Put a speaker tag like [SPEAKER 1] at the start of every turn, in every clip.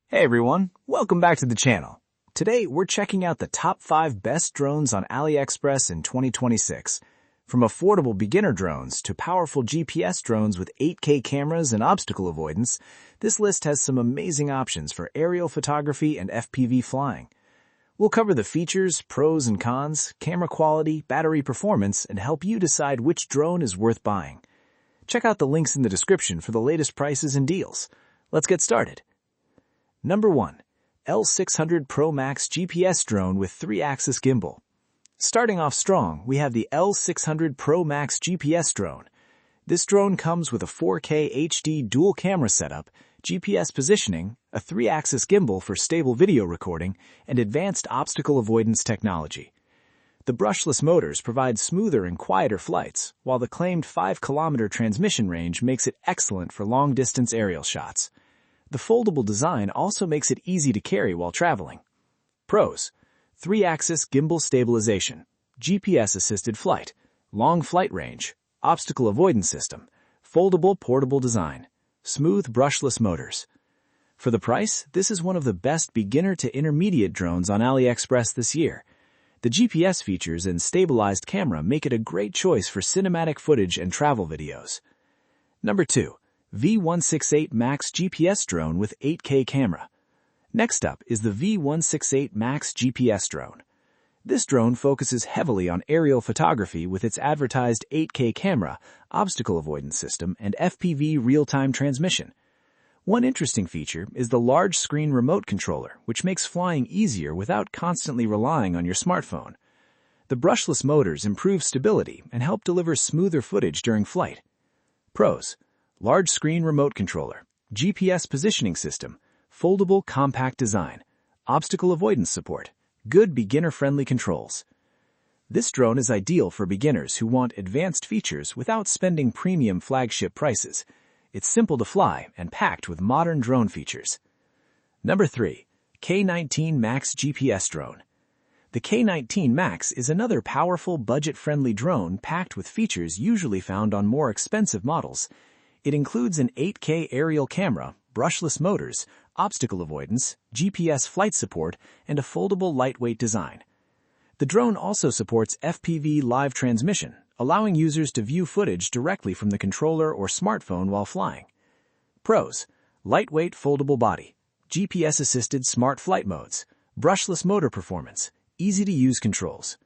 [SPEAKER 1] Hey everyone, welcome back to the channel. Today we're checking out the top 5 best drones on AliExpress in 2026. From affordable beginner drones to powerful GPS drones with 8K cameras and obstacle avoidance, this list has some amazing options for aerial photography and FPV flying. We'll cover the features, pros and cons, camera quality, battery performance, and help you decide which drone is worth buying. Check out the links in the description for the latest prices and deals. Let's get started. Number 1. L600 PRO MAX GPS Drone with 3-axis gimbal. Starting off strong, we have the L600 PRO MAX GPS Drone. This drone comes with a 4K HD dual camera setup, GPS positioning, a 3-axis gimbal for stable video recording, and advanced obstacle avoidance technology. The Brushless Motors provide smoother and quieter flights, while the claimed 5-kilometer transmission range makes it excellent for long-distance aerial shots. The foldable design also makes it easy to carry while traveling. Pros: 3-axis gimbal stabilization, GPS-assisted flight, long flight range, obstacle avoidance system, foldable portable design, smooth brushless motors. For the price, this is one of the best beginner to intermediate drones on AliExpress this year. The GPS features and stabilized camera make it a great choice for cinematic footage and travel videos. Number 2. V168 MAX GPS Drone with 8K camera. Next up is the V168 MAX GPS Drone. This drone focuses heavily on aerial photography with its advertised 8K camera, obstacle avoidance system, and FPV Real-Time Transmission. One interesting feature is the large screen remote controller, which makes flying easier without constantly relying on your smartphone. The brushless motors improve stability and help deliver smoother footage during flight. Pros: large screen remote controller, GPS positioning system, foldable compact design, obstacle avoidance support, good beginner-friendly controls. This drone is ideal for beginners who want advanced features without spending premium flagship prices. It's simple to fly and packed with modern drone features. Number 3. K19 MAX GPS Drone. The K19 MAX is another powerful budget-friendly drone packed with features usually found on more expensive models. It includes an 8K aerial camera, brushless motors, obstacle avoidance, GPS flight support, and a foldable lightweight design. The drone also supports FPV live transmission, allowing users to view footage directly from the controller or smartphone while flying. Pros: lightweight foldable body, GPS-assisted smart flight modes, brushless motor performance, easy-to-use controls.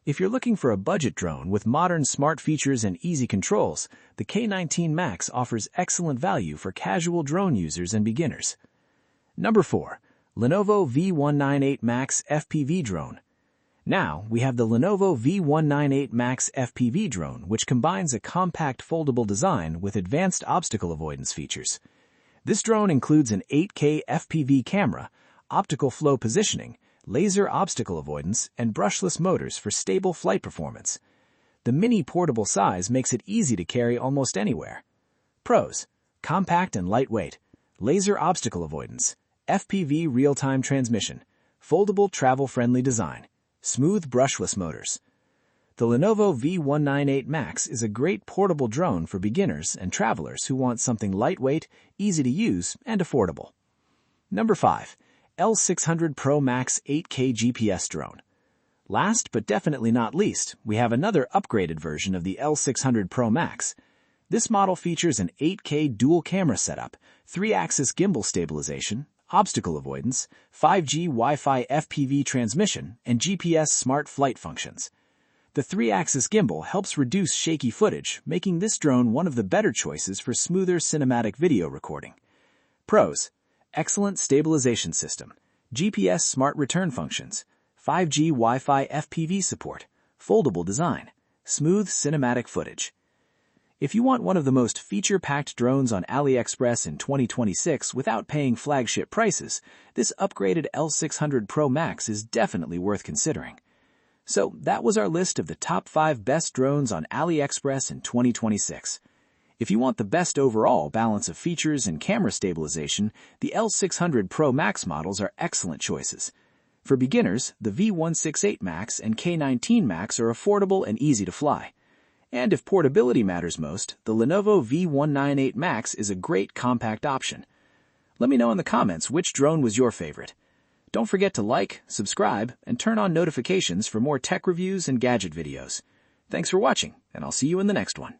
[SPEAKER 1] If you're looking for a budget drone with modern smart features and easy controls, the K19 MAX offers excellent value for casual drone users and beginners. Number 4. Lenovo V168 MAX FPV Drone. Now, we have the Lenovo V168 MAX FPV Drone, which combines a compact foldable design with advanced obstacle avoidance features. This drone includes an 8K FPV camera, optical flow positioning, laser obstacle avoidance, and brushless motors for stable flight performance. The mini portable size makes it easy to carry almost anywhere. Pros: compact and lightweight, laser obstacle avoidance, FPV real-time transmission, foldable travel-friendly design, smooth brushless motors. The Lenovo V168 MAX is a great portable drone for beginners and travelers who want something lightweight, easy to use, and affordable. Number 5. L600 PRO MAX 8K GPS Drone. Last but definitely not least, we have another upgraded version of the L600 PRO MAX. This model features an 8K dual camera setup, 3-axis gimbal stabilization, obstacle avoidance, 5G Wi-Fi FPV transmission, and GPS smart flight functions. The 3-axis gimbal helps reduce shaky footage, making this drone one of the better choices for smoother cinematic video recording. Pros: excellent stabilization system, GPS smart return functions, 5G Wi-Fi FPV support, foldable design, smooth cinematic footage. If you want one of the most feature-packed drones on AliExpress in 2026 without paying flagship prices, this upgraded L600 PRO MAX is definitely worth considering. So that was our list of the top 5 best drones on AliExpress in 2026. If you want the best overall balance of features and camera stabilization, the L600 PRO MAX models are excellent choices. For beginners, the V168 MAX and K19 MAX are affordable and easy to fly. And if portability matters most, the Lenovo V168 MAX is a great compact option. Let me know in the comments which drone was your favorite. Don't forget to like, subscribe, and turn on notifications for more tech reviews and gadget videos. Thanks for watching, and I'll see you in the next one.